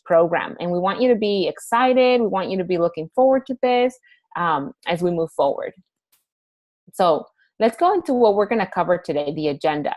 program. And we want you to be excited. We want you to be looking forward to this as we move forward. So let's go into what we're going to cover today, the agenda.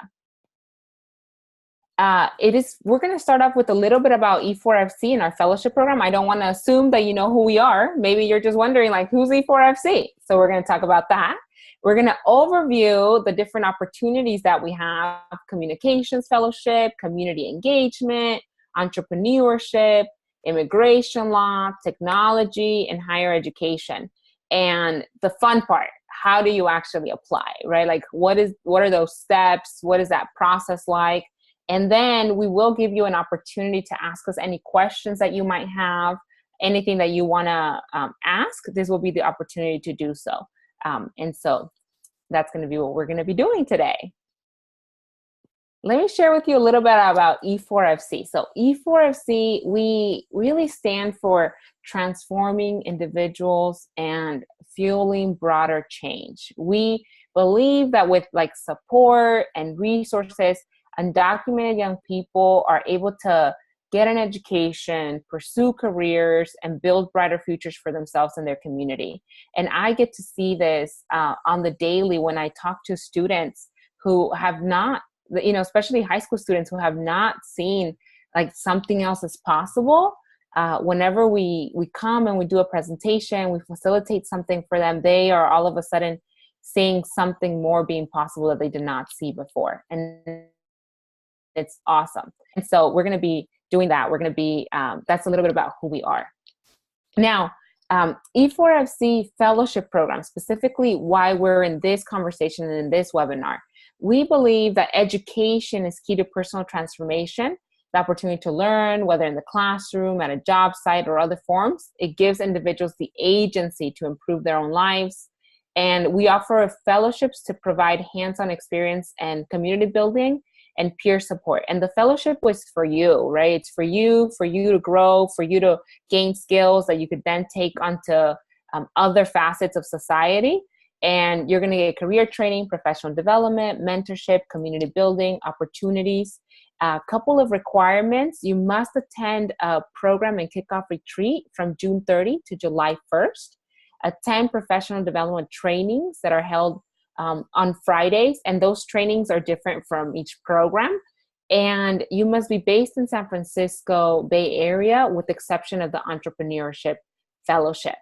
We're going to start off with a little bit about E4FC and our fellowship program. I don't want to assume that you know who we are. Maybe you're just wondering, like, who's E4FC? So we're going to talk about that. We're going to overview the different opportunities that we have: communications fellowship, community engagement, entrepreneurship, immigration law, technology, and higher education. And the fun part, how do you actually apply, right? Like, what are those steps? What is that process like? And then we will give you an opportunity to ask us any questions that you might have, anything that you want to ask. This will be the opportunity to do so. And so that's going to be what we're going to be doing today. Let me share with you a little bit about E4FC. So E4FC, we really stand for transforming individuals and fueling broader change. We believe that with like support and resources, undocumented young people are able to get an education, pursue careers, and build brighter futures for themselves and their community. And I get to see this on the daily when I talk to students who have not, especially high school students who have not seen like something else is possible. Whenever we come and we do a presentation, we facilitate something for them, they are all of a sudden seeing something more being possible that they did not see before. And it's awesome. And so we're going to be doing that. We're going to be, that's a little bit about who we are. Now, E4FC fellowship program, specifically why we're in this conversation and in this webinar. We believe that education is key to personal transformation, the opportunity to learn, whether in the classroom, at a job site, or other forms. It gives individuals the agency to improve their own lives. And we offer fellowships to provide hands-on experience and community building and peer support. And the fellowship was for you, right? It's for you to grow, for you to gain skills that you could then take onto other facets of society. And you're going to get career training, professional development, mentorship, community building, opportunities. A couple of requirements: you must attend a program and kickoff retreat from June 30 to July 1st. Attend professional development trainings that are held on Fridays, and those trainings are different from each program. And you must be based in San Francisco Bay Area, with the exception of the Entrepreneurship Fellowship.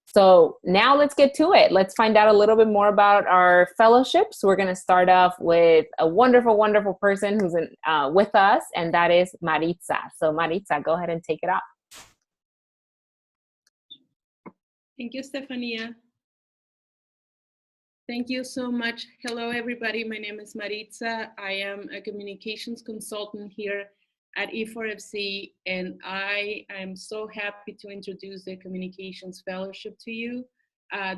So now let's get to it. Let's find out a little bit more about our fellowships. We're going to start off with a wonderful, wonderful person who's with us, and that is Maritza. So Maritza, go ahead and take it up. Thank you, Stefania. Thank you so much. Hello, everybody. My name is Maritza. I am a communications consultant here at E4FC, and I am so happy to introduce the Communications Fellowship to you.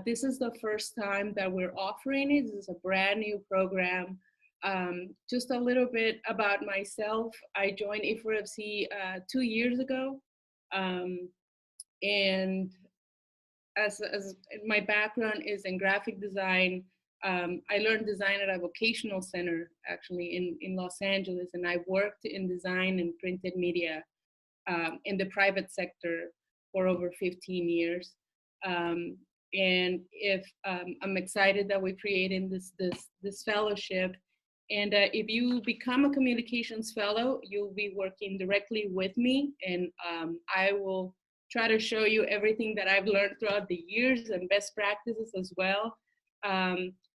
This is the first time that we're offering it. This is a brand new program. Just a little bit about myself. I joined E4FC 2 years ago, and as my background is in graphic design, I learned design at a vocational center, actually, in Los Angeles, and I worked in design and printed media in the private sector for over 15 years. And if I'm excited that we're creating this fellowship. And if you become a communications fellow, you'll be working directly with me, and I will try to show you everything that I've learned throughout the years and best practices as well.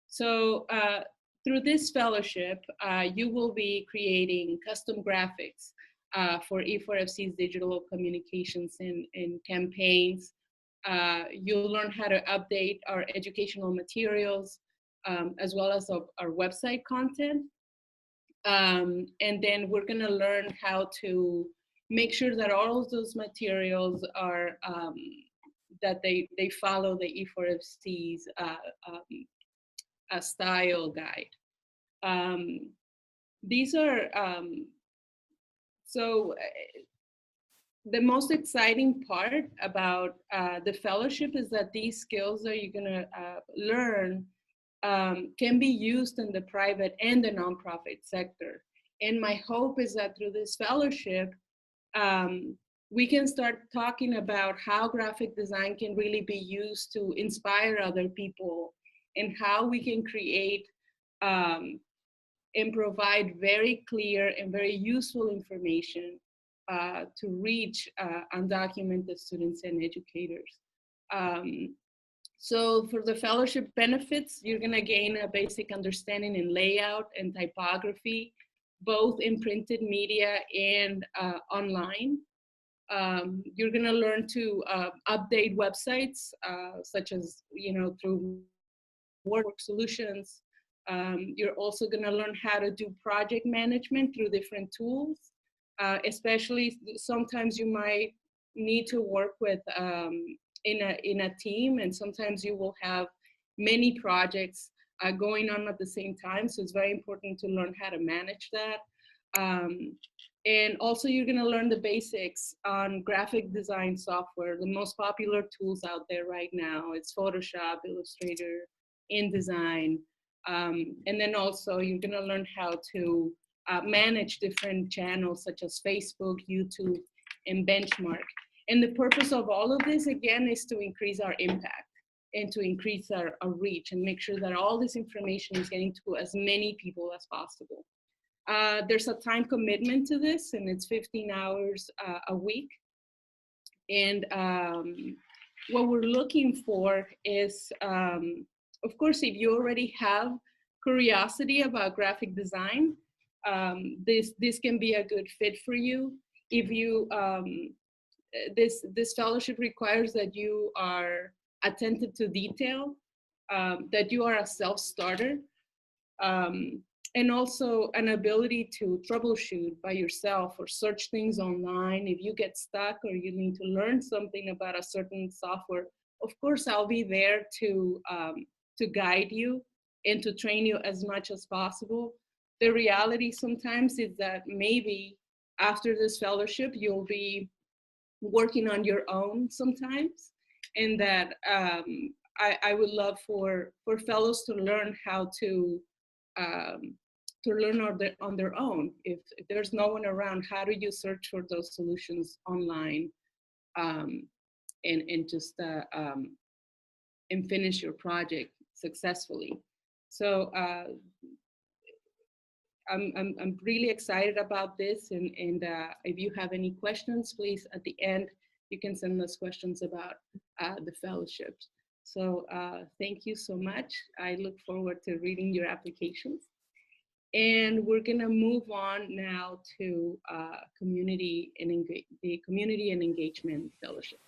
So through this fellowship, you will be creating custom graphics for E4FC's digital communications and campaigns. You'll learn how to update our educational materials as well as our website content. And then we're gonna learn how to make sure that all of those materials are, that they follow the E4FC's style guide. These are, so the most exciting part about the fellowship is that these skills that you're gonna learn can be used in the private and the nonprofit sector. And my hope is that through this fellowship, we can start talking about how graphic design can really be used to inspire other people, and how we can create and provide very clear and very useful information to reach undocumented students and educators. So for the fellowship benefits, you're gonna gain a basic understanding in layout and typography, both in printed media and online. You're gonna learn to update websites, such as, through work solutions. You're also gonna learn how to do project management through different tools, especially sometimes you might need to work with in a team, and sometimes you will have many projects going on at the same time. So it's very important to learn how to manage that. And also you're gonna learn the basics on graphic design software. The most popular tools out there right now, it's Photoshop, Illustrator, InDesign. And then also you're gonna learn how to manage different channels such as Facebook, YouTube, and Benchmark. And the purpose of all of this, again, is to increase our impact and to increase our reach and make sure that all this information is getting to as many people as possible. There's a time commitment to this, and it's 15 hours a week. And what we're looking for is, of course, if you already have curiosity about graphic design, this can be a good fit for you. If you, this fellowship requires that you are attentive to detail, that you are a self-starter, and also an ability to troubleshoot by yourself or search things online. If you get stuck or you need to learn something about a certain software, of course, I'll be there to guide you and to train you as much as possible. The reality sometimes is that maybe after this fellowship, you'll be working on your own sometimes, and that I would love for fellows to learn how to learn on their own. If there's no one around, how do you search for those solutions online, and just and finish your project successfully? So I'm really excited about this, and if you have any questions, please, at the end, you can send us questions about the fellowship. So thank you so much. I look forward to reading your applications. And we're gonna move on now to the Community and Engagement Fellowship.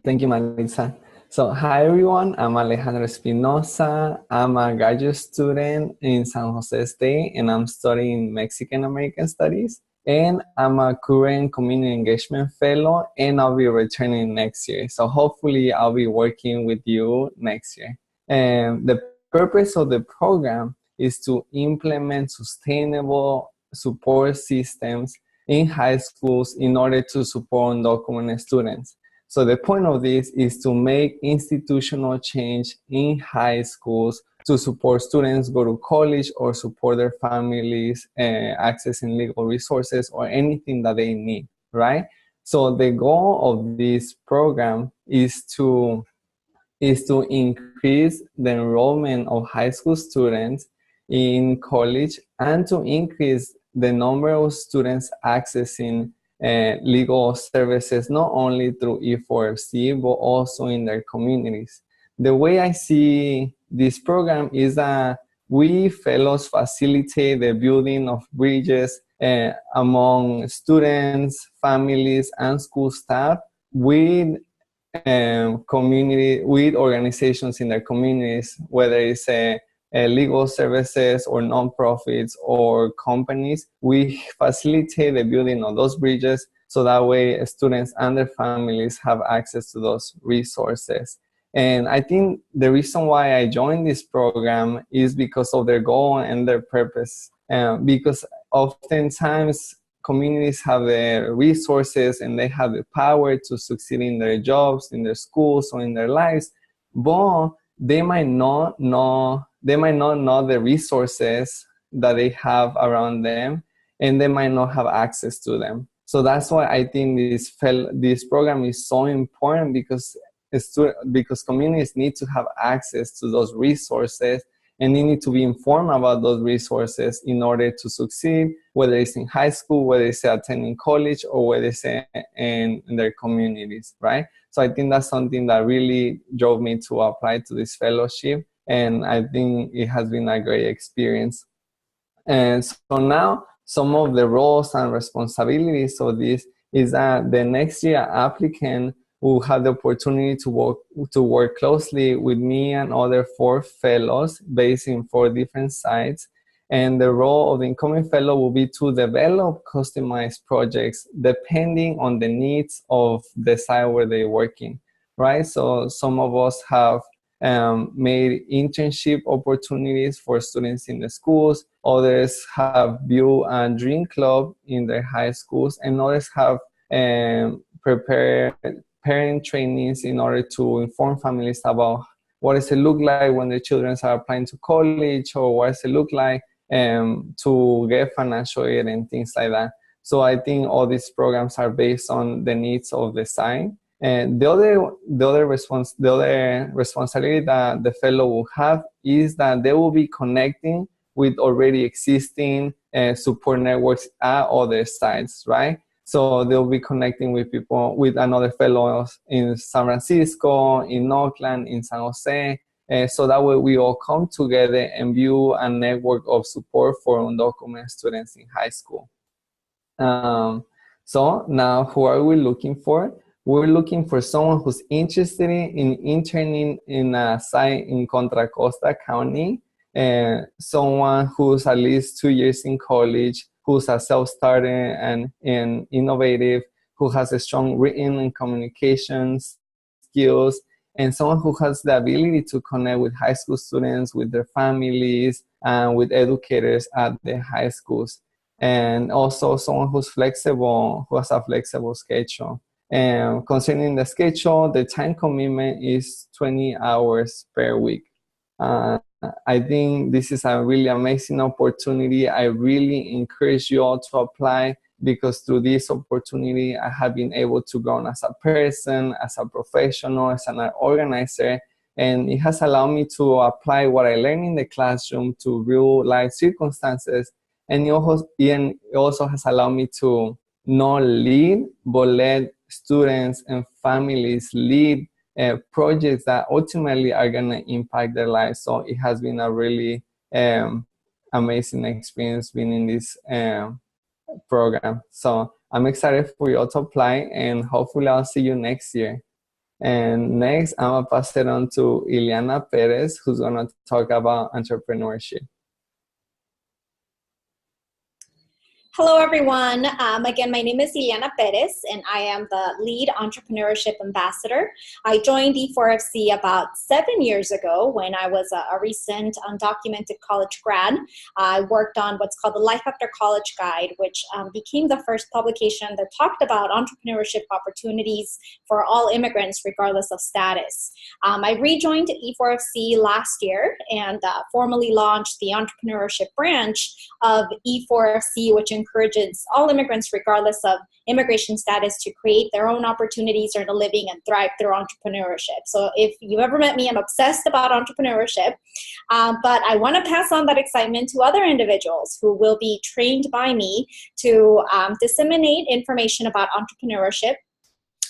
Thank you, Maritza. So hi everyone, I'm Alejandro Espinosa. I'm a graduate student in San Jose State, and I'm studying Mexican American Studies. And I'm a current Community Engagement Fellow, and I'll be returning next year. So hopefully I'll be working with you next year. And the purpose of the program is to implement sustainable support systems in high schools in order to support undocumented students. So the point of this is to make institutional change in high schools to support students go to college or support their families accessing legal resources or anything that they need, right? So the goal of this program is to increase the enrollment of high school students in college and to increase the number of students accessing legal services, not only through E4FC, but also in their communities. The way I see this program is that we fellows facilitate the building of bridges among students, families, and school staff with with organizations in their communities, whether it's legal services or nonprofits or companies. We facilitate the building of those bridges so that way students and their families have access to those resources. And I think the reason why I joined this program is because of their goal and their purpose. Because oftentimes communities have the resources and they have the power to succeed in their jobs, in their schools, or in their lives, but they might not know the resources that they have around them, and they might not have access to them. So that's why I think this program is so important, because communities need to have access to those resources, and they need to be informed about those resources in order to succeed, whether it's in high school, whether it's attending college, or whether it's in their communities, right? So I think that's something that really drove me to apply to this fellowship, and I think it has been a great experience. And so now, some of the roles and responsibilities of this is that the next year applicant will have the opportunity to work closely with me and other 4 fellows based in 4 different sites. And the role of the incoming fellow will be to develop customized projects depending on the needs of the site where they're working, right? So some of us have made internship opportunities for students in the schools. Others have built a dream club in their high schools, and others have prepared parent trainings in order to inform families about what does it look like when their children are applying to college, or what does it look like to get financial aid and things like that. So I think all these programs are based on the needs of the site. And the other responsibility that the fellow will have is that they will be connecting with already existing support networks at other sites, right? So they'll be connecting with people, with another fellows in San Francisco, in Oakland, in San Jose, so that way we all come together and build a network of support for undocumented students in high school. So now, who are we looking for? We're looking for someone who's interested in interning in a site in Contra Costa County, someone who's at least 2 years in college, who's a self-starter and innovative, who has a strong written and communications skills, and someone who has the ability to connect with high school students, with their families, and with educators at the high schools. And also someone who's flexible, who has a flexible schedule. And concerning the schedule, the time commitment is 20 hours per week. I think this is a really amazing opportunity. I really encourage you all to apply, because through this opportunity, I have been able to grow as a person, as a professional, as an organizer, and it has allowed me to apply what I learned in the classroom to real life circumstances. And it also has allowed me to not lead, but let students and families lead projects that ultimately are going to impact their lives. So it has been a really amazing experience being in this program. So I'm excited for you all to apply, and hopefully I'll see you next year. And next, I'm going to pass it on to Ileana Perez, who's going to talk about entrepreneurship. Hello, everyone. Again, my name is Ileana Perez, and I am the lead entrepreneurship ambassador. I joined E4FC about 7 years ago when I was a recent undocumented college grad. I worked on what's called the Life After College Guide, which became the first publication that talked about entrepreneurship opportunities for all immigrants, regardless of status. I rejoined E4FC last year and formally launched the entrepreneurship branch of E4FC, which encourages all immigrants, regardless of immigration status, to create their own opportunities, earn a living, and thrive through entrepreneurship. So if you've ever met me, I'm obsessed about entrepreneurship, but I want to pass on that excitement to other individuals who will be trained by me to disseminate information about entrepreneurship,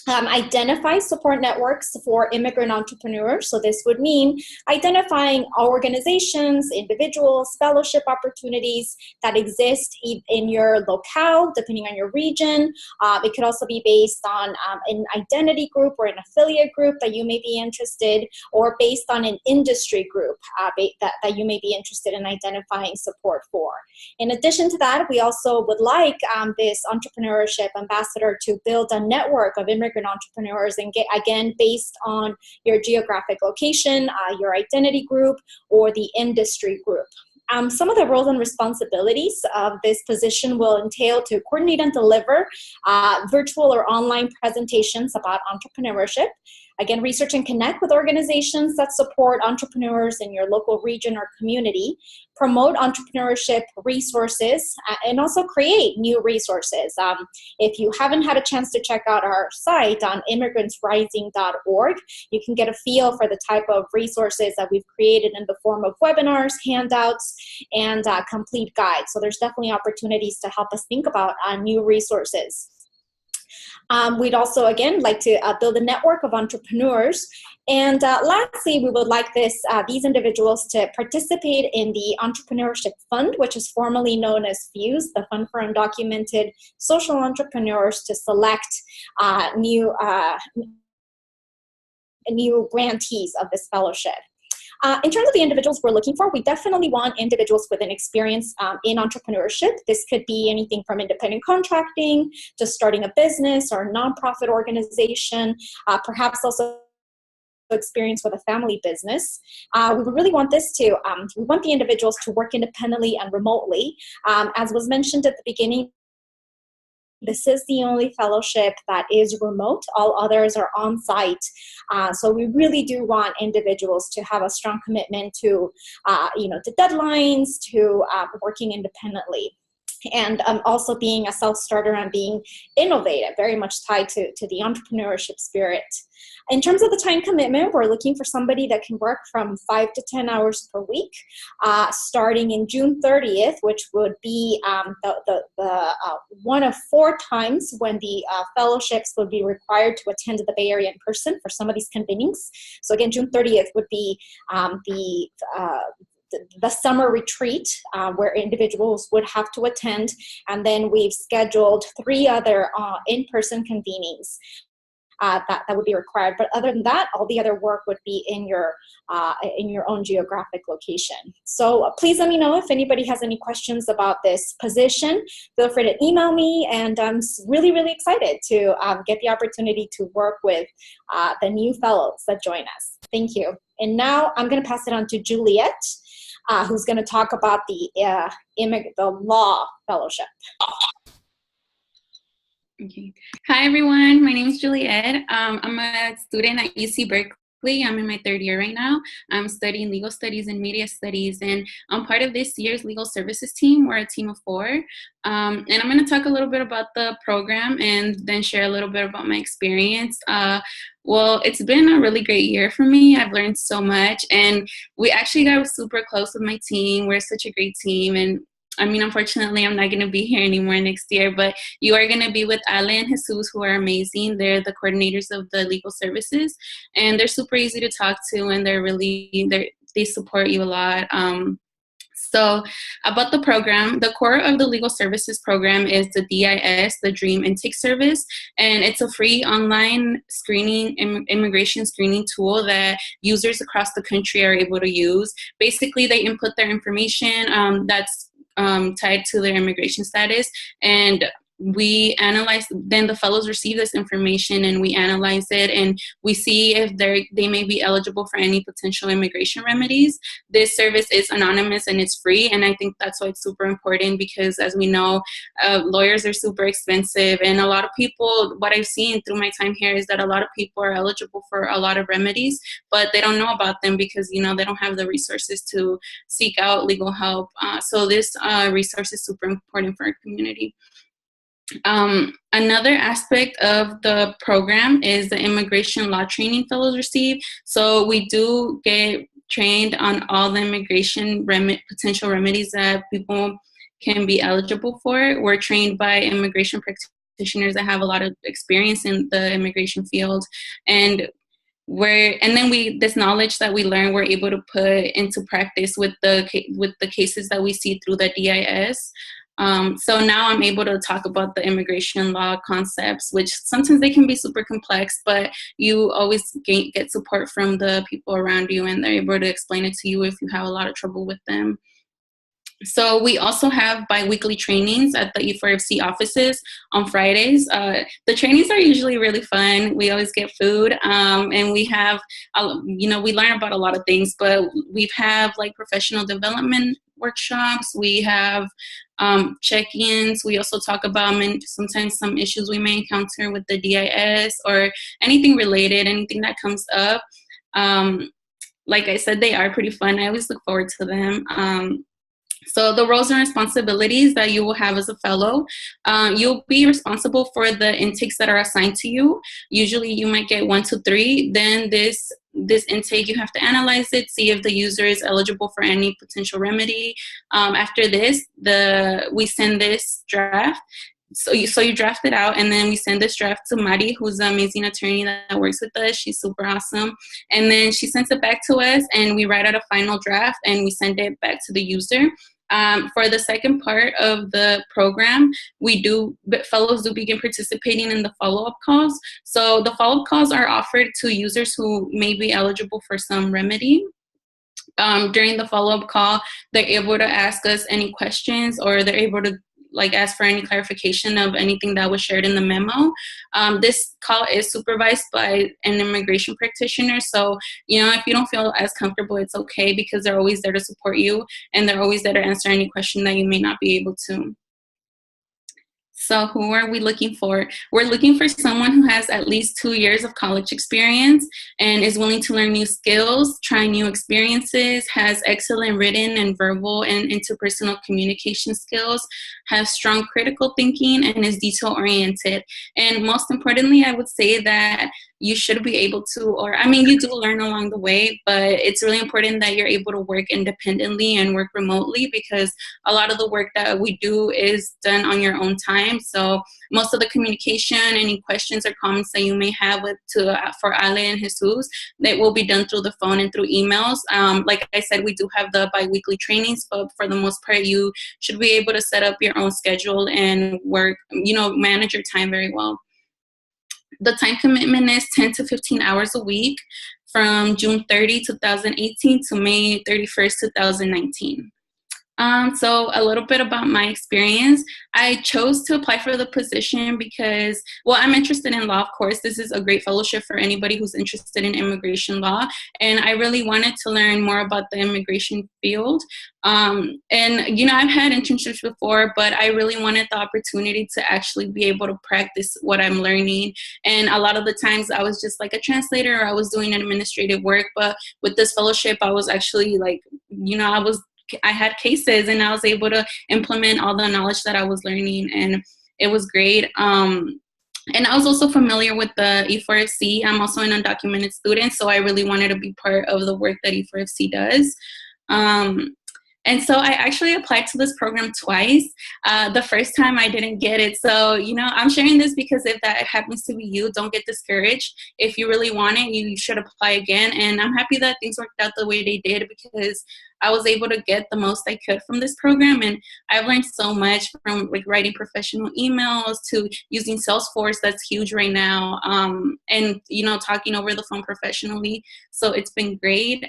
identify support networks for immigrant entrepreneurs. So this would mean identifying organizations, individuals, fellowship opportunities that exist in your locale, depending on your region. It could also be based on an identity group or an affiliate group that you may be interested, or based on an industry group that you may be interested in identifying support for. In addition to that, we also would like this entrepreneurship ambassador to build a network of immigrant entrepreneurs, and get, again, based on your geographic location, your identity group, or the industry group. Some of the roles and responsibilities of this position will entail to coordinate and deliver virtual or online presentations about entrepreneurship, Again, research and connect with organizations that support entrepreneurs in your local region or community, promote entrepreneurship resources, and also create new resources. If you haven't had a chance to check out our site on immigrantsrising.org, you can get a feel for the type of resources that we've created in the form of webinars, handouts, and complete guides. So there's definitely opportunities to help us think about new resources. We'd also, again, like to build a network of entrepreneurs. And lastly, we would like these individuals to participate in the Entrepreneurship Fund, which is formerly known as FUSE, the Fund for Undocumented Social Entrepreneurs, to select new grantees of this fellowship. In terms of the individuals we're looking for, we definitely want individuals with an experience in entrepreneurship. This could be anything from independent contracting to starting a business or a nonprofit organization, perhaps also experience with a family business. We would really want we want the individuals to work independently and remotely. As was mentioned at the beginning, this is the only fellowship that is remote. All others are on-site. So we really do want individuals to have a strong commitment to, to deadlines, to working independently. And also being a self-starter and being innovative, very much tied to the entrepreneurship spirit. In terms of the time commitment, we're looking for somebody that can work from 5 to 10 hours per week, starting in June 30th, which would be the one of 4 times when the fellowships would be required to attend the Bay Area in person for some of these convenings. So again, June 30th would be the summer retreat where individuals would have to attend, and then we've scheduled 3 other in-person convenings that would be required. But other than that, all the other work would be in your own geographic location. So please let me know if anybody has any questions about this position. Feel free to email me, and I'm really, really excited to get the opportunity to work with the new fellows that join us. Thank you. And now I'm going to pass it on to Juliet, who's going to talk about the law fellowship. Okay. Hi, everyone. My name is Juliet. I'm a student at UC Berkeley. I'm in my 3rd year right now. I'm studying legal studies and media studies, and I'm part of this year's legal services team. We're a team of 4. And I'm going to talk a little bit about the program and then share a little bit about my experience. Well, it's been a really great year for me. I've learned so much, and we actually got super close with my team. We're such a great team, and I mean, unfortunately, I'm not going to be here anymore next year, but you are going to be with Ale and Jesus, who are amazing. They're the coordinators of the legal services, and they're super easy to talk to, and they support you a lot. So about the program, the core of the legal services program is the DIS, the Dream Intake Service, and it's a free online immigration screening tool that users across the country are able to use. Basically, they input their information that's tied to their immigration status, and we analyze, then the fellows receive this information and we analyze it, and we see if they may be eligible for any potential immigration remedies. This service is anonymous and it's free, and I think that's why it's super important, because as we know, lawyers are super expensive, and a lot of people, what I've seen through my time here is that a lot of people are eligible for a lot of remedies, but they don't know about them because, they don't have the resources to seek out legal help. So this resource is super important for our community. Another aspect of the program is the immigration law training fellows receive. So we do get trained on all the immigration potential remedies that people can be eligible for. We're trained by immigration practitioners that have a lot of experience in the immigration field, and then this knowledge that we learn, we're able to put into practice with the cases that we see through the DIS. So now I'm able to talk about the immigration law concepts, which sometimes they can be super complex, but you always get support from the people around you, and they're able to explain it to you if you have a lot of trouble with them. So we also have bi-weekly trainings at the E4FC offices on Fridays. The trainings are usually really fun. We always get food, and we have, we learn about a lot of things, but we have like professional development workshops. We have check-ins. We also talk about sometimes some issues we may encounter with the DIS or anything related, anything that comes up. Like I said, they are pretty fun. I always look forward to them. So the roles and responsibilities that you will have as a fellow, you'll be responsible for the intakes that are assigned to you. Usually you might get 1 to 3. Then this intake, you have to analyze it, see if the user is eligible for any potential remedy. After this, we send this draft. So you draft it out, and then we send this draft to Mari, who's an amazing attorney that works with us. She's super awesome. And then she sends it back to us, and we write out a final draft, and we send it back to the user. For the second part of the program, fellows do begin participating in the follow-up calls. So the follow-up calls are offered to users who may be eligible for some remedy. During the follow-up call, they're able to ask us any questions, or they're able to ask for any clarification of anything that was shared in the memo. This call is supervised by an immigration practitioner. So, if you don't feel as comfortable, it's okay, because they're always there to support you, and they're always there to answer any question that you may not be able to. So who are we looking for? We're looking for someone who has at least 2 years of college experience and is willing to learn new skills, try new experiences, has excellent written and verbal and interpersonal communication skills, has strong critical thinking, and is detail-oriented. And most importantly, I would say that you should be able to, you do learn along the way, but it's really important that you're able to work independently and work remotely, because a lot of the work that we do is done on your own time. So most of the communication, any questions or comments that you may have for Ale and Jesus, that will be done through the phone and through emails. Like I said, we do have the bi-weekly trainings, but for the most part, you should be able to set up your own schedule and work, manage your time very well. The time commitment is 10 to 15 hours a week from June 30, 2018 to May 31st, 2019. So a little bit about my experience. I chose to apply for the position because, I'm interested in law, of course. This is a great fellowship for anybody who's interested in immigration law. And I really wanted to learn more about the immigration field. I've had internships before, but I really wanted the opportunity to actually be able to practice what I'm learning. And a lot of the times I was just like a translator, or I was doing administrative work. But with this fellowship, I was actually I had cases, and I was able to implement all the knowledge that I was learning, and it was great. And I was also familiar with the E4FC. I'm also an undocumented student, so I really wanted to be part of the work that E4FC does. And so I actually applied to this program twice. The first time I didn't get it. So, I'm sharing this because if that happens to be you, don't get discouraged. If you really want it, you should apply again. And I'm happy that things worked out the way they did, because I was able to get the most I could from this program. And I've learned so much, from writing professional emails to using Salesforce. That's huge right now. And, talking over the phone professionally. So it's been great.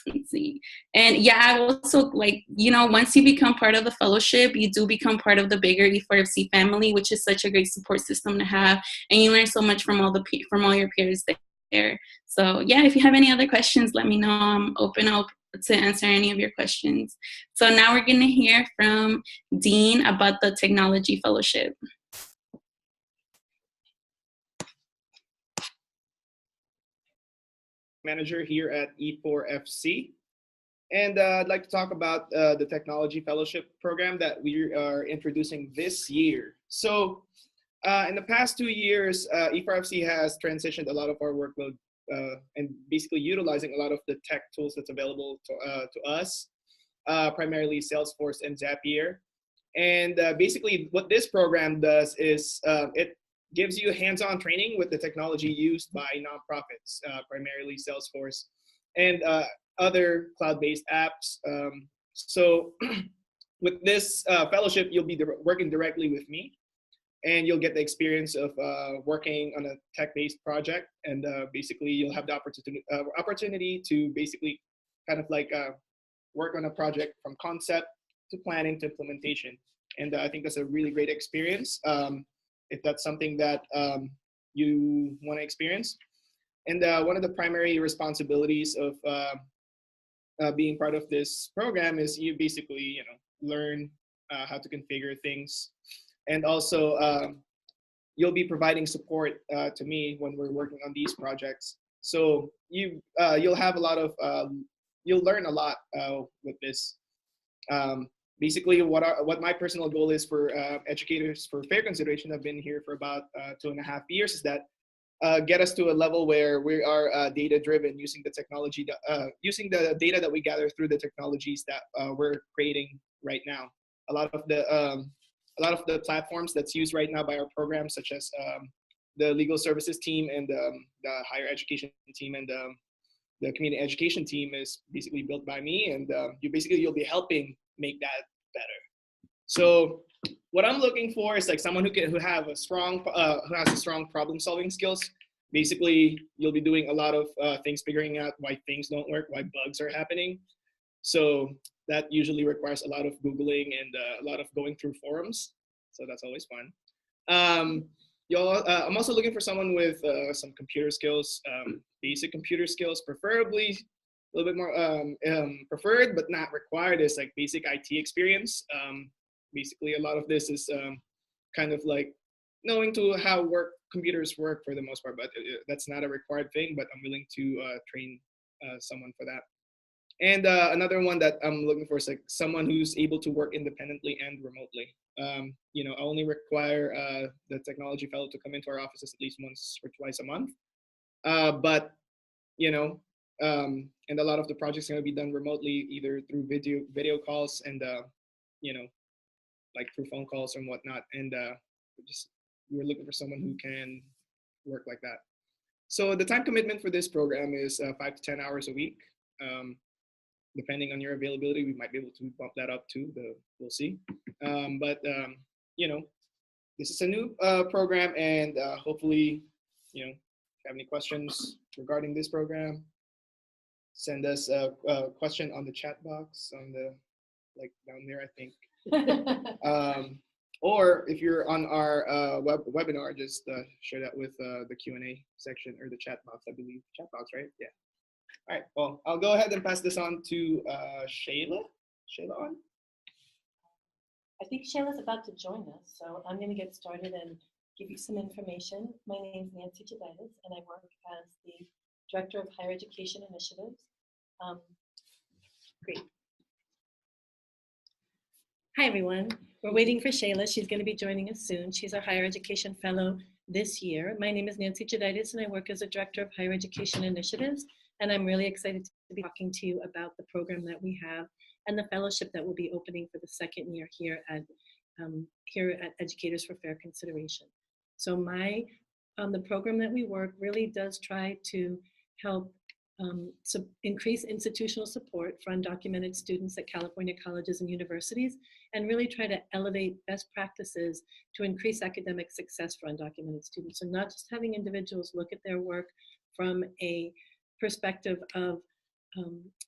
Let's see. And I also once you become part of the fellowship, you do become part of the bigger E4FC family, which is such a great support system to have. And you learn so much from all your peers there. So if you have any other questions, let me know. I'm open to answer any of your questions. So now we're going to hear from Dean about the technology fellowship. Manager here at E4FC, and I'd like to talk about the Technology Fellowship program that we are introducing this year. So in the past 2 years, E4FC has transitioned a lot of our workload and basically utilizing a lot of the tech tools that's available to us, primarily Salesforce and Zapier. And basically what this program does is it gives you hands-on training with the technology used by nonprofits, primarily Salesforce and other cloud-based apps. So with this fellowship, you'll be working directly with me, and you'll get the experience of working on a tech-based project. And basically, you'll have the opportunity to basically kind of work on a project from concept to planning to implementation. And I think that's a really great experience. If that's something that you want to experience. And one of the primary responsibilities of being part of this program is you basically, learn how to configure things. And also, you'll be providing support to me when we're working on these projects. So you'll have a lot of, you'll learn a lot with this. Basically, what my personal goal is for educators for fair consideration, I've been here for about 2.5 years, is that get us to a level where we are data driven, using the technology, using the data that we gather through the technologies that we're creating right now. A lot of the platforms that's used right now by our programs, such as the legal services team and the higher education team and the community education team, is basically built by me, and you'll be helping make that better. So what I'm looking for is like someone who has a strong problem solving skills. Basically, you'll be doing a lot of things, figuring out why things don't work, why bugs are happening. So that usually requires a lot of Googling and a lot of going through forums. So that's always fun. I'm also looking for someone with some computer skills, basic computer skills, preferably a little bit more preferred, but not required, is like basic IT experience. Basically, a lot of this is kind of like knowing how computers work for the most part, but that's not a required thing, but I'm willing to train someone for that. And another one that I'm looking for is like someone who's able to work independently and remotely. I only require the technology fellow to come into our offices at least once or twice a month. But and a lot of the projects are going to be done remotely, either through video calls and like through phone calls and whatnot. And we're looking for someone who can work like that. So the time commitment for this program is 5 to 10 hours a week. Depending on your availability, we might be able to bump that up too. We'll see. This is a new program, and hopefully, if you have any questions regarding this program, send us a question on the chat box down there, I think. Or if you're on our webinar, just share that with the Q&A section or the chat box, I believe. Chat box, right? Yeah. All right, well, I'll go ahead and pass this on to Shayla. Shayla on? I think Shayla's about to join us, so I'm going to get started and give you some information. My name is Nancy Jeditis, and I work as the Director of Higher Education Initiatives. Great. Hi, everyone. We're waiting for Shayla. She's going to be joining us soon. She's our Higher Education Fellow this year. My name is Nancy Jeditis, and I work as a Director of Higher Education Initiatives. And I'm really excited to be talking to you about the program that we have and the fellowship that will be opening for the second year here at Educators for Fair Consideration. So the program that we work really does try to help increase institutional support for undocumented students at California colleges and universities, and really try to elevate best practices to increase academic success for undocumented students. So not just having individuals look at their work from a perspective of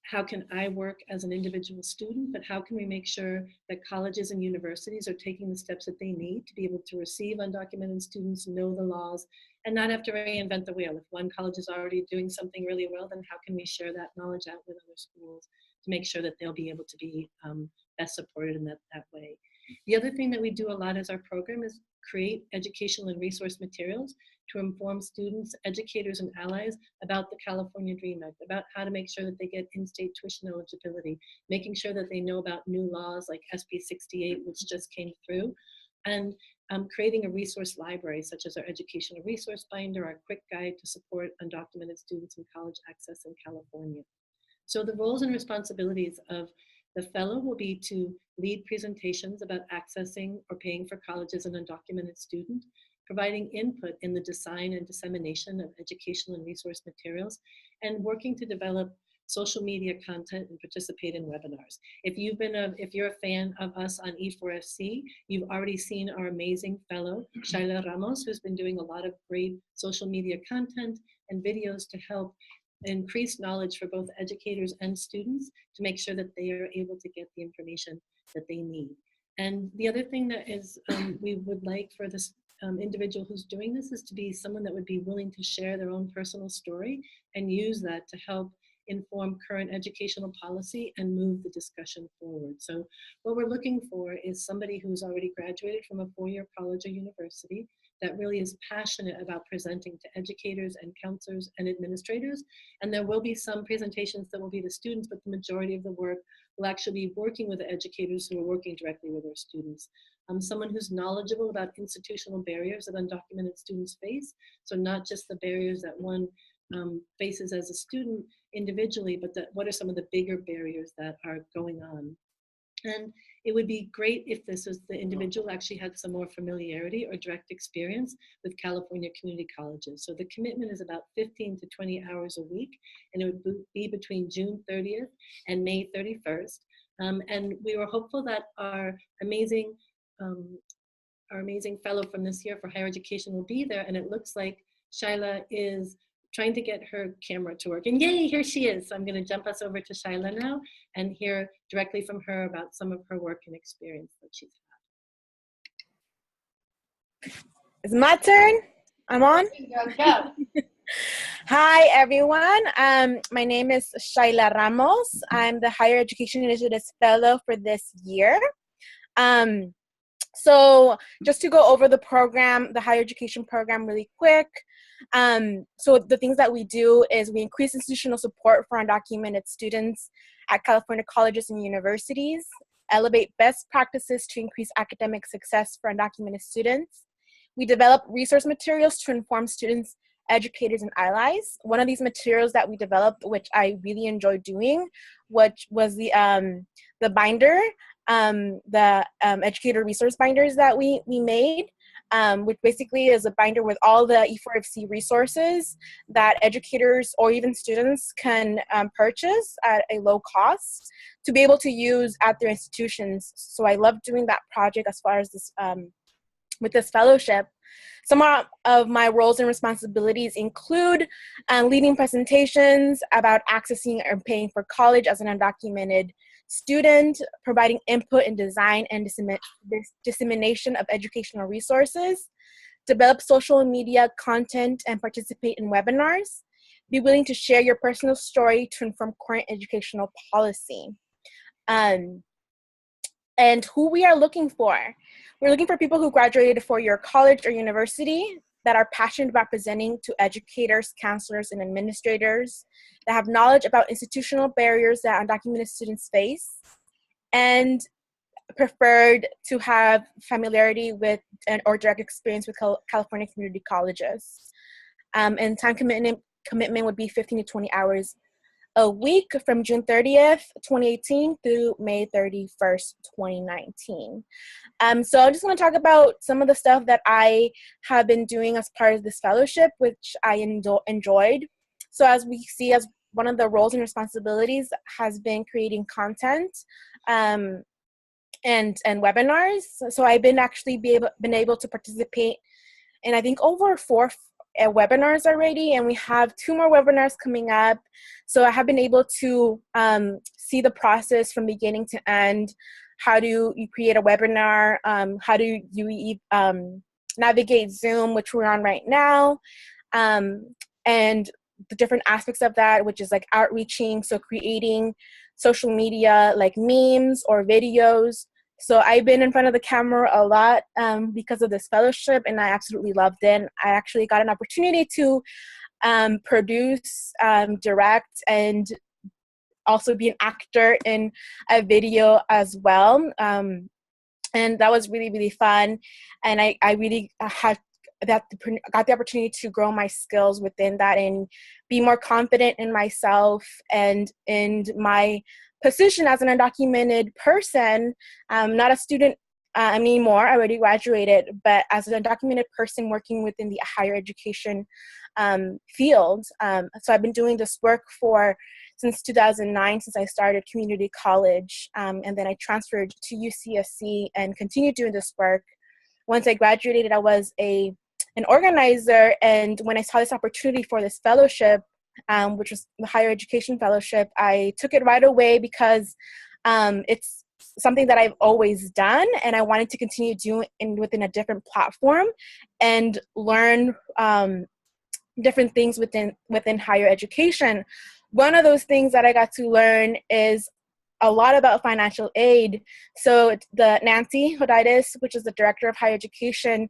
how can I work as an individual student, but how can we make sure that colleges and universities are taking the steps that they need to be able to receive undocumented students, know the laws, and not have to reinvent the wheel. If one college is already doing something really well, then how can we share that knowledge out with other schools to make sure that they'll be able to be best supported in that way. The other thing that we do a lot as our program is create educational and resource materials to inform students, educators, and allies about the California DREAM Act, about how to make sure that they get in-state tuition eligibility, making sure that they know about new laws like SB 68, which just came through, and creating a resource library, such as our educational resource binder, our quick guide to support undocumented students in college access in California. So the roles and responsibilities of the fellow will be to lead presentations about accessing or paying for college as an undocumented student, providing input in the design and dissemination of educational and resource materials, and working to develop social media content and participate in webinars. If you're a fan of us on E4FC, you've already seen our amazing fellow, Shaila Ramos, who's been doing a lot of great social media content and videos to help increase knowledge for both educators and students to make sure that they are able to get the information that they need. And the other thing that is we would like for this individual who's doing this is to be someone that would be willing to share their own personal story and use that to help inform current educational policy and move the discussion forward. So what we're looking for is somebody who's already graduated from a four-year college or university that really is passionate about presenting to educators and counselors and administrators. And there will be some presentations that will be the students, but the majority of the work will actually be working with the educators who are working directly with their students. Someone who's knowledgeable about institutional barriers that undocumented students face. So not just the barriers that one faces as a student individually, but what are some of the bigger barriers that are going on. And it would be great if the individual actually had some more familiarity or direct experience with California community colleges. So the commitment is about 15 to 20 hours a week, and it would be between June 30th and May 31st. And we were hopeful that our amazing fellow from this year for higher education will be there, and it looks like Shyla is trying to get her camera to work. And yay, here she is. So I'm gonna jump us over to Shyla now and hear directly from her about some of her work and experience that she's had. It's my turn. I'm on? Hi, everyone. My name is Shyla Ramos. I'm the Higher Education Initiatives Fellow for this year. So just to go over the program, the higher education program really quick. So the things that we do is we increase institutional support for undocumented students at California colleges and universities, elevate best practices to increase academic success for undocumented students. We develop resource materials to inform students, educators, and allies. One of these materials that we developed, which I really enjoyed doing, which was the binder, the educator resource binders that we made, which basically is a binder with all the E4FC resources that educators or even students can purchase at a low cost to be able to use at their institutions. So I love doing that project as far as this, with this fellowship. Some of my roles and responsibilities include leading presentations about accessing or paying for college as an undocumented student, providing input in design and dissemination of educational resources, develop social media content and participate in webinars, be willing to share your personal story to inform current educational policy. And who we are looking for. We're looking for people who graduated a four-year college or university that are passionate about presenting to educators, counselors, and administrators, that have knowledge about institutional barriers that undocumented students face, and preferred to have familiarity with or direct experience with California community colleges. And time commitment would be 15 to 20 hours a week from June 30th, 2018 through May 31st, 2019. So I just want to talk about some of the stuff that I have been doing as part of this fellowship, which I enjoyed. So as we see, as one of the roles and responsibilities has been creating content and webinars. So I've been able to participate in, I think, over 4 webinars already, and we have 2 more webinars coming up. So I have been able to see the process from beginning to end. How do you create a webinar? How do you navigate Zoom, which we're on right now, and the different aspects of that, which is like outreaching, so creating social media like memes or videos. So I've been in front of the camera a lot because of this fellowship, and I absolutely loved it. I actually got an opportunity to produce, direct, and also be an actor in a video as well. And that was really, really fun. And I really got the opportunity to grow my skills within that and be more confident in myself and in my position as an undocumented person, not a student anymore, I already graduated, but as an undocumented person working within the higher education field. So I've been doing this work since 2009, since I started community college, and then I transferred to UCSC and continued doing this work. Once I graduated, I was an organizer, and when I saw this opportunity for this fellowship, which was the higher education fellowship, I took it right away because it's something that I've always done, and I wanted to continue doing within a different platform and learn different things within higher education. one of those things that I got to learn is a lot about financial aid. So the Nancy Hoditis, which is the director of higher education,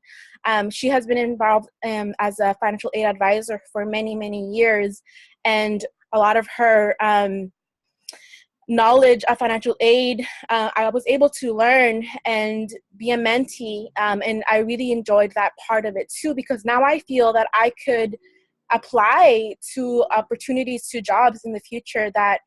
she has been involved as a financial aid advisor for many, many years. And a lot of her knowledge of financial aid, I was able to learn and be a mentee. And I really enjoyed that part of it too, because now I feel that I could apply to opportunities, to jobs in the future that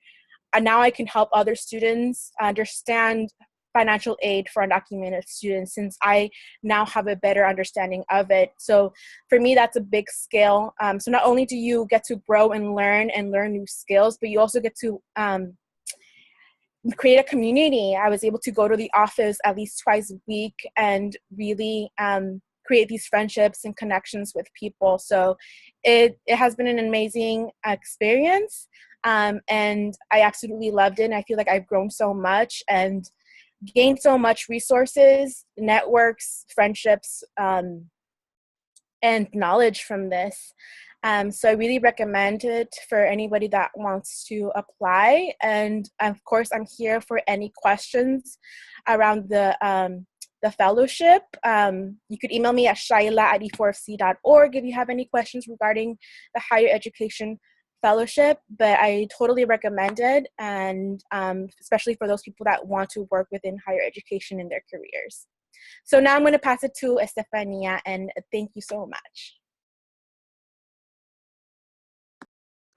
now I can help other students understand financial aid for undocumented students, since I now have a better understanding of it. So for me, that's a big skill. So not only do you get to grow and learn new skills, but you also get to create a community. I was able to go to the office at least twice a week and really create these friendships and connections with people. So it has been an amazing experience. And I absolutely loved it. And I feel like I've grown so much and gained so much resources, networks, friendships, and knowledge from this. So I really recommend it for anybody that wants to apply. And of course, I'm here for any questions around the fellowship. You could email me at shaila@e4fc.org if you have any questions regarding the higher education fellowship, but I totally recommend it, and especially for those people that want to work within higher education in their careers. So now I'm going to pass it to Estefania, and thank you so much.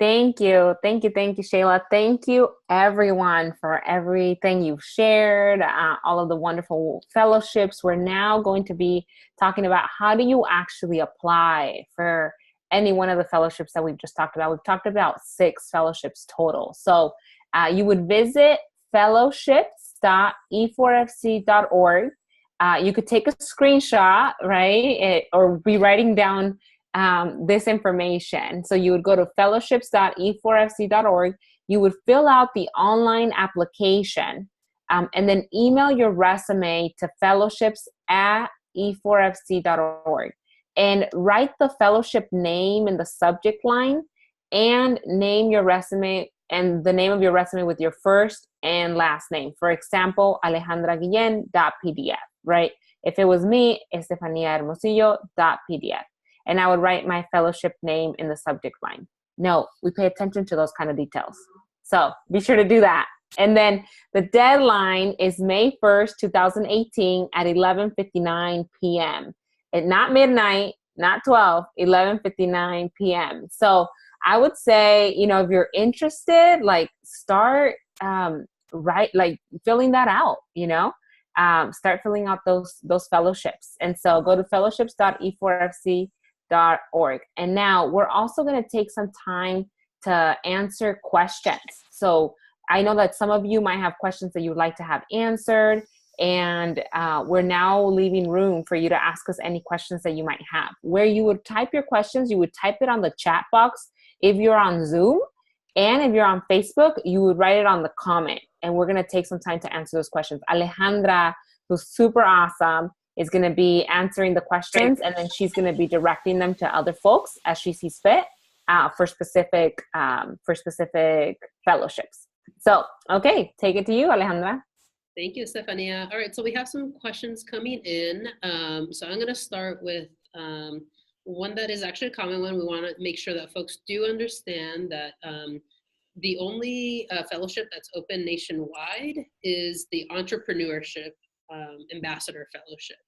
Thank you, Shayla. Thank you, everyone, for everything you've shared, all of the wonderful fellowships. We're now going to be talking about how do you actually apply for any one of the fellowships that we've just talked about. We've talked about 6 fellowships total. So you would visit fellowships.e4fc.org. You could take a screenshot, right, or be writing down this information. So you would go to fellowships.e4fc.org. You would fill out the online application and then email your resume to fellowships@e4fc.org. And write the fellowship name in the subject line and name your resume and the name of your resume with your first and last name. For example, alejandraguillen.pdf, right? If it was me, estefaniahermosillo.pdf. And I would write my fellowship name in the subject line. No, we pay attention to those kind of details. So be sure to do that. And then the deadline is May 1st, 2018 at 11:59 p.m. Not midnight, not 12, 11:59 p.m. So I would say, if you're interested, start filling that out, start filling out those fellowships. And so go to fellowships.e4fc.org. And now we're also going to take some time to answer questions. So I know that some of you might have questions that you'd like to have answered. And we're now leaving room for you to ask us any questions that you might have. Where you would type your questions, you would type it on the chat box if you're on Zoom. And if you're on Facebook, you would write it on the comment. And we're going to take some time to answer those questions. Alejandra, who's super awesome, is going to be answering the questions. And then she's going to be directing them to other folks as she sees fit for specific fellowships. So, okay, take it to you, Alejandra. Thank you, Stefania. All right, so we have some questions coming in. So I'm going to start with one that is actually a common one. We want to make sure that folks do understand that the only fellowship that's open nationwide is the Entrepreneurship Ambassador Fellowship.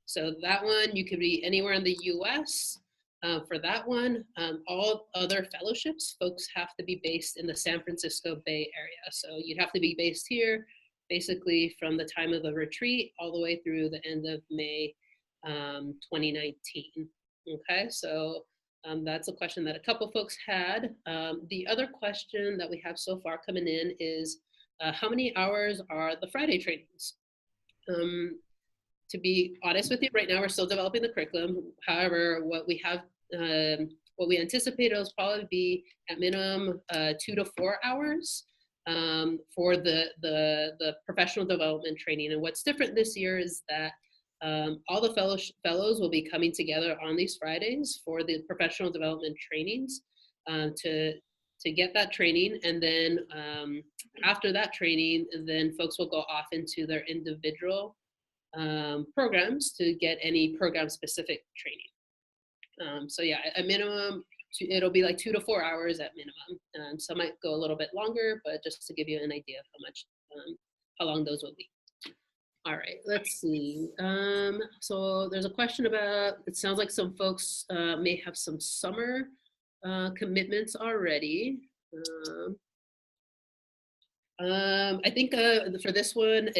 So that one, you could be anywhere in the US. For that one, all other fellowships, folks have to be based in the San Francisco Bay Area. So you'd have to be based here, basically from the time of the retreat all the way through the end of May 2019. Okay, so that's a question that a couple folks had. The other question that we have so far coming in is how many hours are the Friday trainings? To be honest with you, right now we're still developing the curriculum. However, what we anticipate will probably be at minimum 2 to 4 hours. For the professional development training. And what's different this year is that all the fellows will be coming together on these Fridays for the professional development trainings to to get that training, and then after that training, then folks will go off into their individual programs to get any program-specific training. So yeah, a minimum, it'll be like 2 to 4 hours at minimum. Some might go a little bit longer, but just to give you an idea of how long those will be. All right, let's see. So there's a question about, it sounds like some folks may have some summer commitments already. I think for this one,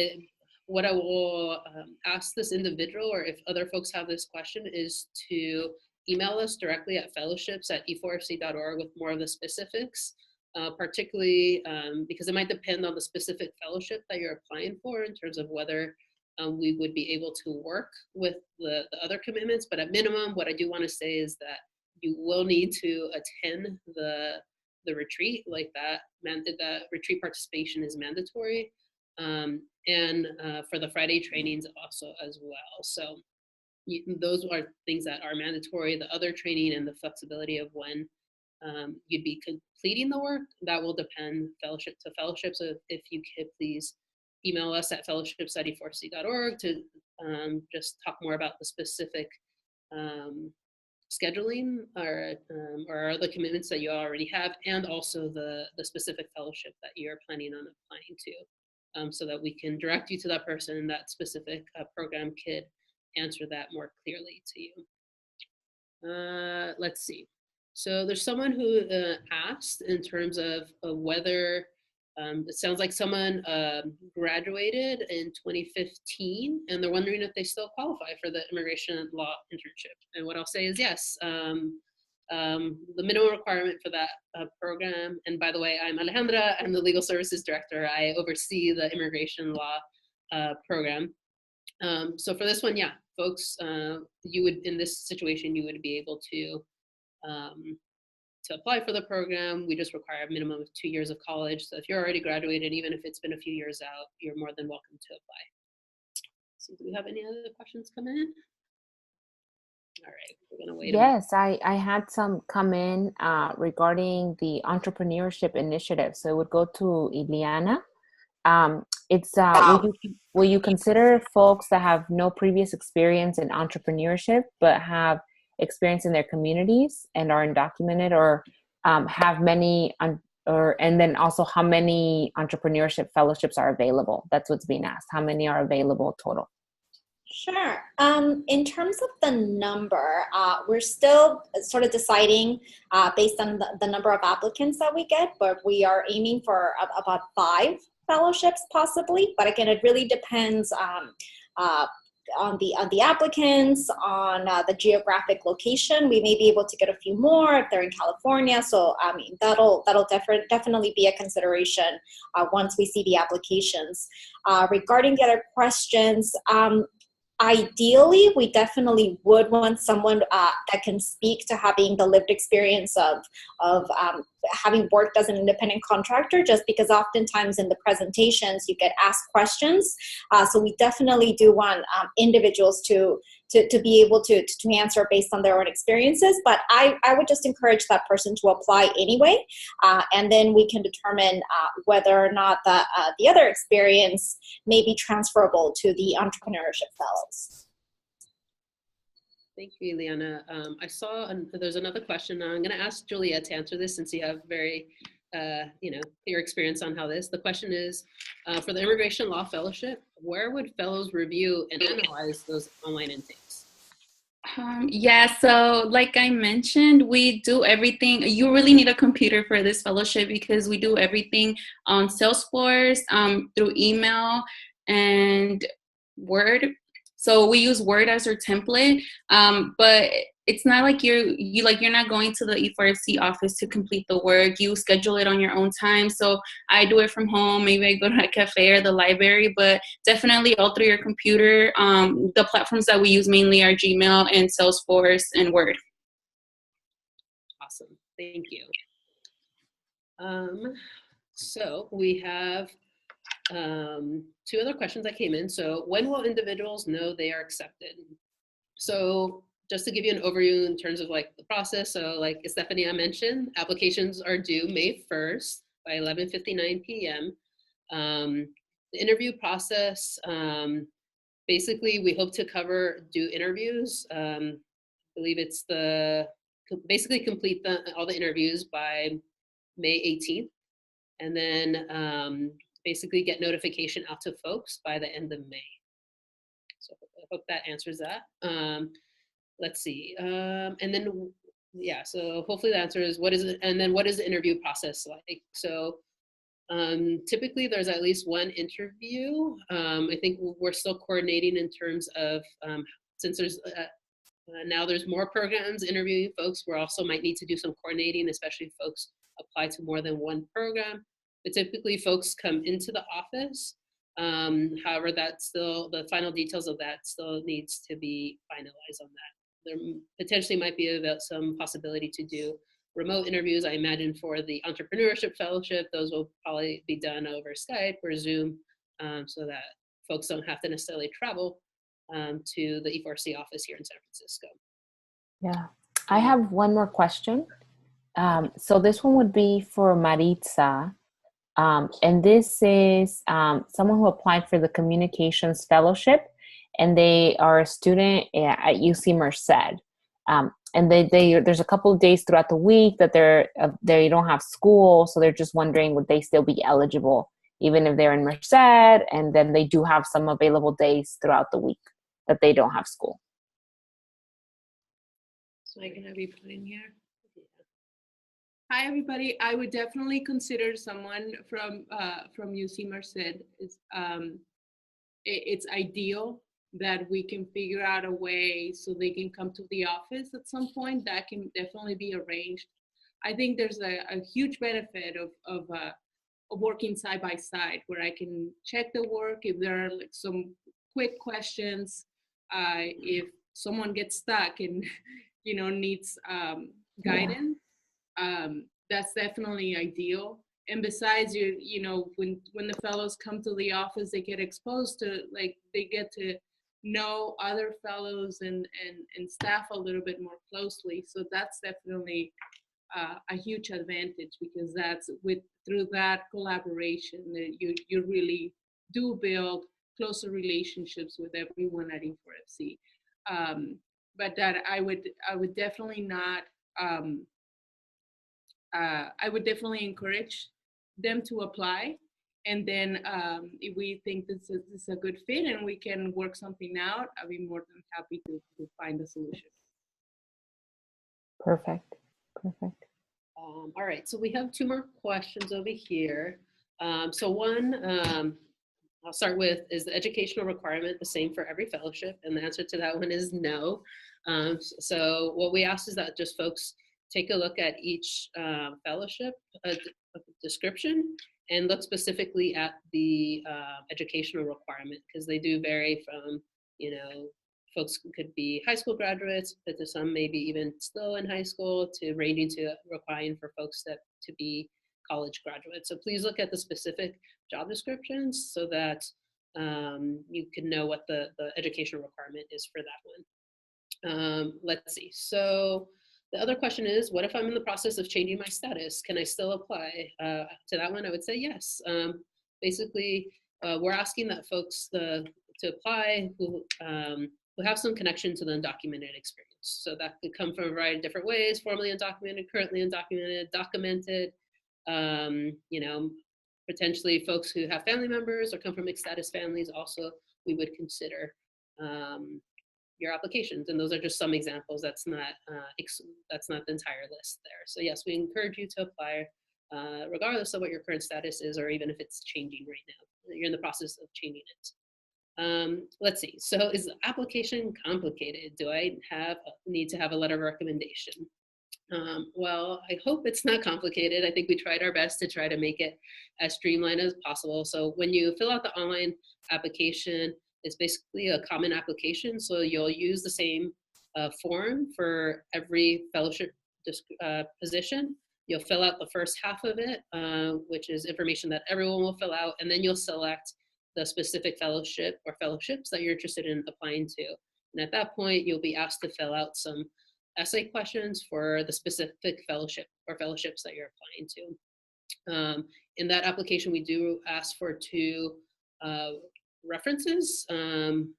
what I will ask this individual, or if other folks have this question, is to email us directly at fellowships@e4fc.org with more of the specifics, particularly because it might depend on the specific fellowship that you're applying for in terms of whether we would be able to work with the other commitments. But at minimum, what I do want to say is that you will need to attend the retreat, like that. The retreat participation is mandatory, and for the Friday trainings also as well. So those are things that are mandatory. The other training and the flexibility of when you'd be completing the work, that will depend fellowship to fellowship. So if you could please email us at fellowships@e4fc.org to just talk more about the specific scheduling or the commitments that you already have, and also the specific fellowship that you're planning on applying to, so that we can direct you to that person and that specific program could answer that more clearly to you. Let's see. So there's someone who asked in terms of whether, it sounds like someone graduated in 2015, and they're wondering if they still qualify for the immigration law internship. And what I'll say is yes. The minimum requirement for that program, and by the way, I'm Alejandra, I'm the Legal Services Director. I oversee the immigration law program. So for this one, yeah, folks, you would, in this situation, you would be able to apply for the program. We just require a minimum of 2 years of college. So if you're already graduated, even if it's been a few years out, you're more than welcome to apply. So do we have any other questions come in? All right, we're gonna wait. Yes, I had some come in regarding the entrepreneurship initiative. So it would go to Ileana. It's will you consider folks that have no previous experience in entrepreneurship but have experience in their communities and are undocumented, or have many, and then also how many entrepreneurship fellowships are available? That's what's being asked. How many are available total? Sure. In terms of the number, we're still sort of deciding based on the number of applicants that we get, but we are aiming for about 5 fellowships possibly. But again, it really depends on the applicants, on the geographic location. We may be able to get a few more if they're in California. So I mean, that'll definitely be a consideration once we see the applications. Regarding the other questions, ideally, we definitely would want someone that can speak to having the lived experience of having worked as an independent contractor, just because oftentimes in the presentations you get asked questions. So we definitely do want individuals to be able to answer based on their own experiences. But I would just encourage that person to apply anyway, and then we can determine whether or not the other experience may be transferable to the entrepreneurship fellows. Thank you, Ileana. I saw there's another question. I'm going to ask Juliet to answer this since you have very clear experience on how this. The question is, for the Immigration Law Fellowship, where would fellows review and analyze those online intakes? Yeah, so like I mentioned, we do everything. You really need a computer for this fellowship because we do everything on Salesforce, through email and Word. So we use Word as our template, but it's not like you're not going to the E4FC office to complete the work. You schedule it on your own time. So I do it from home. Maybe I go to a cafe or the library, but definitely all through your computer. The platforms that we use mainly are Gmail and Salesforce and Word. Awesome, thank you. So we have 2 other questions that came in. So when will individuals know they are accepted? So just to give you an overview in terms of like the process. So like Estefania mentioned, applications are due May 1st by 11:59 p.m. The interview process, basically we hope to do interviews. I believe it's basically complete all the interviews by May 18th. And then basically get notification out to folks by the end of May. So I hope that answers that. Let's see. And then, yeah, so hopefully the answer is what is it? And then what is the interview process like? So typically there's at least one interview. I think we're still coordinating in terms of, since there's now there's more programs interviewing folks, we also might need to do some coordinating, especially if folks apply to more than one program. But typically folks come into the office. However, that's still, the final details of that still needs to be finalized on that. There potentially might be some possibility to do remote interviews. I imagine for the Entrepreneurship Fellowship, those will probably be done over Skype or Zoom, so that folks don't have to necessarily travel to the E4FC office here in San Francisco. Yeah, I have one more question. So this one would be for Maritza. And this is someone who applied for the Communications Fellowship, and they are a student at UC Merced. And there's a couple of days throughout the week that they don't have school, so they're just wondering would they still be eligible even if they're in Merced, and then they do have some available days throughout the week that they don't have school. So I can have you put in here. Hi, everybody. I would definitely consider someone from UC Merced. It's ideal that we can figure out a way so they can come to the office at some point. That can definitely be arranged. I think there's a huge benefit of working side by side, where I can check the work if there are like some quick questions, if someone gets stuck and needs guidance. That's definitely ideal. And besides, when the fellows come to the office, they get exposed to, like, they get to know other fellows and staff a little bit more closely. So that's definitely a huge advantage, because through that collaboration that you really do build closer relationships with everyone at E4FC. But that I would definitely not. I would definitely encourage them to apply, and then if we think this is a good fit and we can work something out, I'd be more than happy to find a solution. Perfect. All right, so we have two more questions over here. So one, I'll start with, is the educational requirement the same for every fellowship? And the answer to that one is no. So what we ask is that just folks take a look at each fellowship description and look specifically at the educational requirement, because they do vary from, folks could be high school graduates, but to some maybe even still in high school, to ranging to requiring for folks to be college graduates. So please look at the specific job descriptions so that you can know what the educational requirement is for that one. Let's see. So the other question is, what if I'm in the process of changing my status? Can I still apply? To that one, I would say yes. Basically, we're asking that folks to apply who have some connection to the undocumented experience. So that could come from a variety of different ways: formally undocumented, currently undocumented, documented. Potentially folks who have family members or come from mixed status families. Also, we would consider your applications, and those are just some examples. That's not the entire list there. So yes, we encourage you to apply regardless of what your current status is, or even if it's changing right now. You're in the process of changing it. Let's see. So is the application complicated? Do I need to have a letter of recommendation? Well, I hope it's not complicated. I think we tried our best to try to make it as streamlined as possible. So when you fill out the online application, it's basically a common application. So you'll use the same form for every fellowship position. You'll fill out the first half of it, which is information that everyone will fill out, and then you'll select the specific fellowship or fellowships that you're interested in applying to. And at that point, you'll be asked to fill out some essay questions for the specific fellowship or fellowships that you're applying to. In that application, we do ask for 2 references. And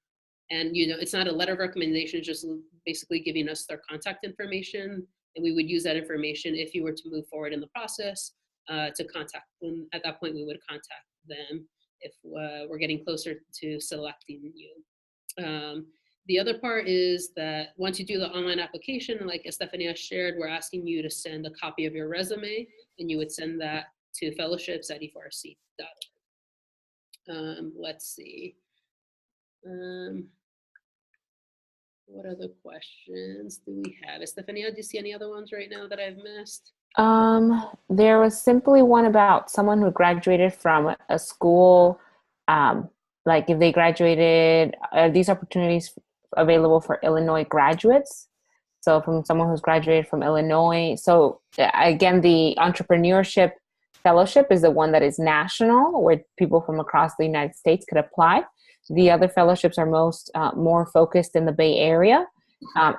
it's not a letter of recommendation, it's just basically giving us their contact information. And we would use that information if you were to move forward in the process to contact them. At that point, we would contact them if we're getting closer to selecting you. The other part is that once you do the online application, like Estefania shared, we're asking you to send a copy of your resume, and you would send that to fellowships@e4fc.org. Let's see. What other questions do we have? Estefania, do you see any other ones right now that I've missed? There was simply one about someone who graduated from a school, like if they graduated, are these opportunities available for Illinois graduates? So from someone who's graduated from Illinois. So again, the Entrepreneurship Fellowship is the one that is national, where people from across the United States could apply. The other fellowships are more focused in the Bay Area.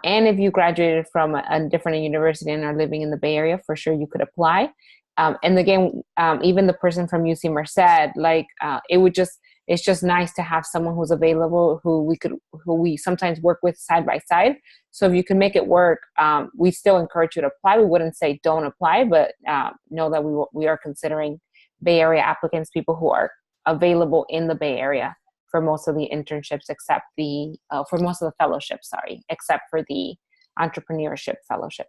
And if you graduated from a different university and are living in the Bay Area, for sure you could apply. And again, even the person from UC Merced, it's just nice to have someone who's available, who we sometimes work with side by side. So if you can make it work, we still encourage you to apply. We wouldn't say don't apply, but know that we are considering Bay Area applicants, people who are available in the Bay Area for most of the internships, for most of the fellowships, except for the Entrepreneurship Fellowship.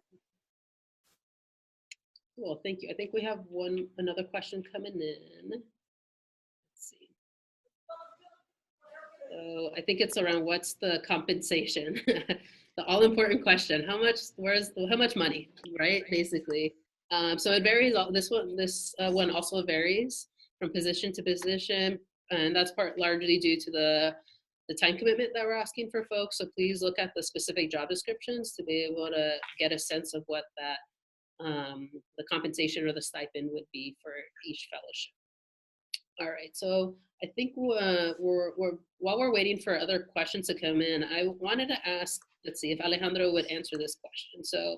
Cool, thank you. I think we have another question coming in. Let's see. So I think it's around what's the compensation? The all-important question. How much money, right? Basically. So it varies. This one also varies from position to position. And that's largely due to the time commitment that we're asking for folks. So please look at the specific job descriptions to be able to get a sense of what that the compensation or the stipend would be for each fellowship. All right, so I think while we're waiting for other questions to come in, I wanted to ask, let's see if Alejandro would answer this question. So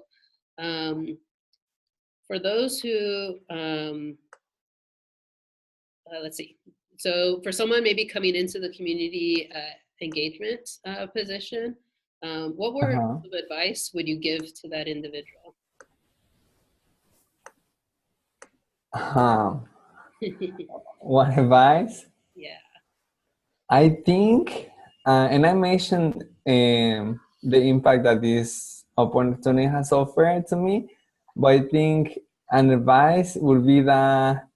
for those who, let's see. So for someone maybe coming into the community engagement position, what word of advice would you give to that individual? What advice? Yeah. I think, and I mentioned the impact that this opportunity has offered to me, but I think an advice would be that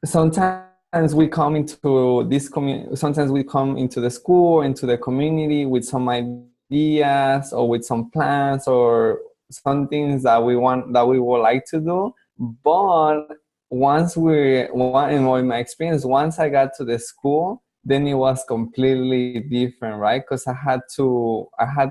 sometimes we come into this community, sometimes we come into the school, into the community with some ideas or with some plans or some things that we would like to do. But in my experience, once I got to the school, then it was completely different, right? Because I had to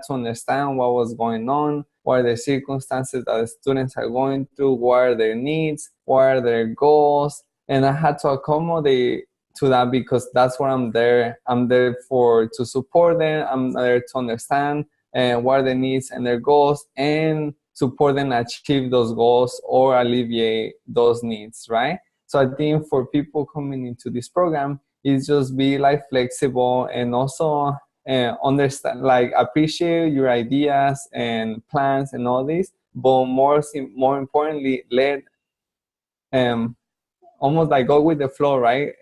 understand what was going on, what are the circumstances that the students are going through, what are their needs, what are their goals. And I had to accommodate to that because that's what I'm there. I'm there to support them. I'm there to understand what are their needs and their goals and support them achieve those goals or alleviate those needs, right? So I think for people coming into this program, it's just be flexible and also understand, appreciate your ideas and plans and all this, but more importantly, let almost go with the flow, right?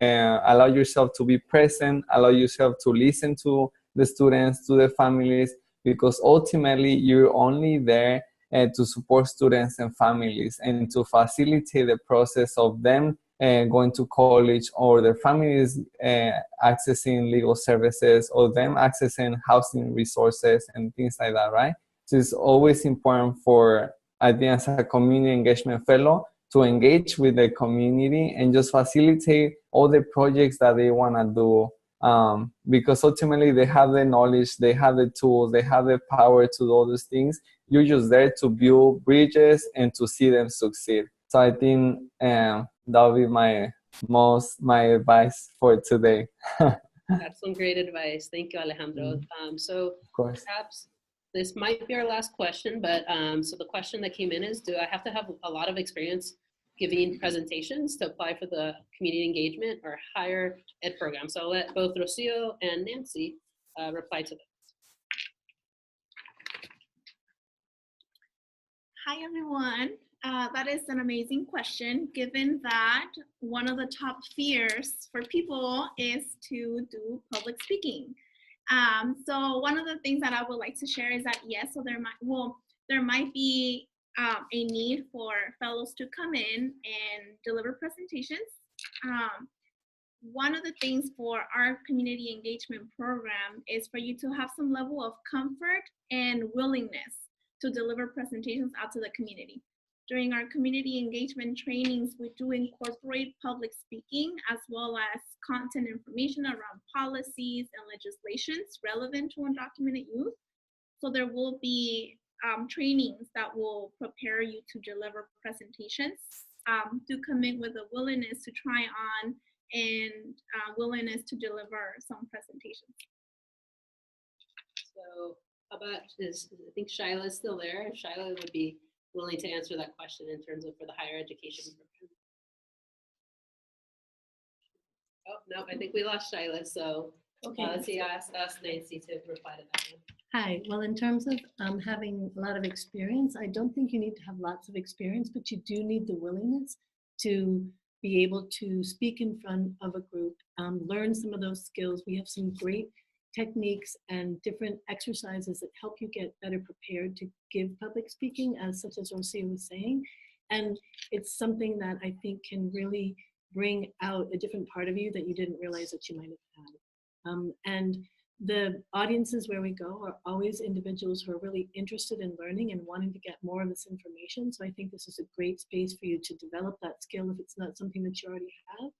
Allow yourself to be present, allow yourself to listen to the students, to the families, because ultimately you're only there to support students and families and to facilitate the process of them going to college or their families accessing legal services or them accessing housing resources and things like that, right? So it's always important for, I think, as a community engagement fellow, to engage with the community and just facilitate all the projects that they want to do. Because ultimately they have the knowledge, they have the tools, they have the power to do all those things. You're just there to build bridges and to see them succeed. So I think that would be my advice for today. That's some great advice. Thank you, Alejandro. So Of course. perhaps this might be our last question, but so the question that came in is, do I have to have a lot of experience giving presentations to apply for the community engagement or higher ed program? So I'll let both Rocio and Nancy reply to that. Hi, everyone. That is an amazing question, given that one of the top fears for people is to do public speaking. So one of the things that I would like to share is that, yes, so there might be a need for fellows to come in and deliver presentations. One of the things for our community engagement program is for you to have some level of comfort and willingness to deliver presentations out to the community. During our community engagement trainings, we do incorporate public speaking as well as content information around policies and legislations relevant to undocumented youth. So there will be trainings that will prepare you to deliver presentations. Do come in with a willingness to try on and willingness to deliver some presentations. So how about, I think Shyla is still there. Shyla would be willing to answer that question in terms of for the higher education program. Oh, no, I think we lost Shyla. So Okay. let's see, I'll ask Nancy to reply to that one. Hi, well, in terms of having a lot of experience, I don't think you need to have lots of experience, but you do need the willingness to be able to speak in front of a group, learn some of those skills. We have some great techniques and different exercises that help you get better prepared to give public speaking, as such as Rocio was saying. And it's something that I think can really bring out a different part of you that you didn't realize that you might have had. And the audiences where we go are always individuals who are really interested in learning and wanting to get more of this information. So I think this is a great space for you to develop that skill if it's not something that you already have.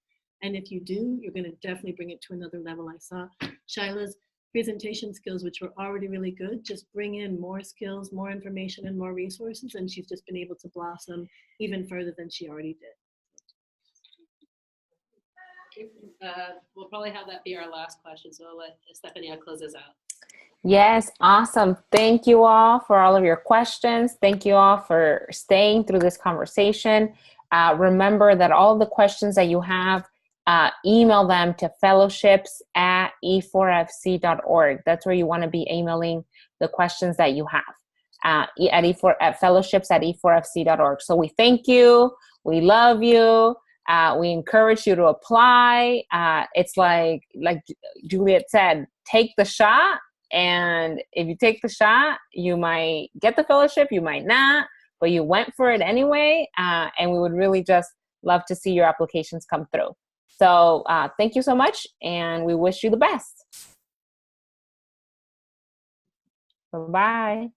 And if you do, you're going to definitely bring it to another level. I saw Shyla's presentation skills, which were already really good, just bring in more skills, more information, and more resources, and she's just been able to blossom even further than she already did. We'll probably have that be our last question, so I'll let Stephanie close us out. Yes, awesome. Thank you all for all of your questions. Thank you all for staying through this conversation. Remember that all the questions that you have, email them to fellowships@e4fc.org. That's where you want to be emailing the questions that you have at fellowships@e4fc.org. So we thank you. We love you. We encourage you to apply. It's like Juliet said, take the shot. And if you take the shot, you might get the fellowship, you might not, but you went for it anyway. And we would really just love to see your applications come through. So thank you so much, and we wish you the best. Bye-bye.